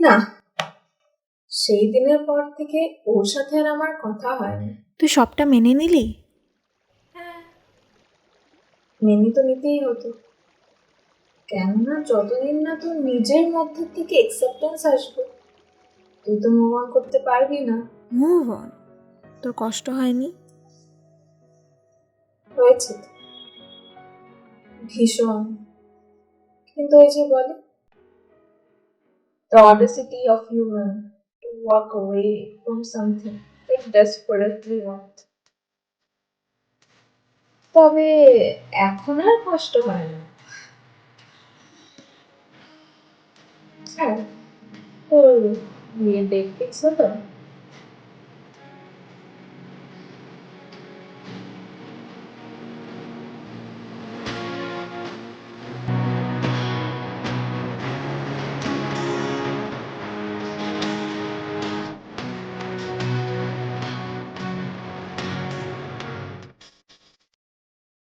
না, সেই দিনের পর থেকে ওর সাথে আর আমার কথা হয়নি। তুই সবটা মেনে নিলি? হ্যাঁ, মেনে তো নিতেই হতো, কেননা যতদিন না তোর নিজের মধ্যে থেকে অ্যাকসেপ্টেন্স আসবে তুই তো মুভ অন করতে পারবি না। Move on? তোর কষ্ট হয়নি? হয়েছে তো, ভীষণ। কিন্তু ওই যে বলে, the audacity of human to walk away from something they desperately want. তবে এখন আর কষ্ট হয় না। হ্যাঁ, তোর বিয়ের ডেট ফিক্স হলো?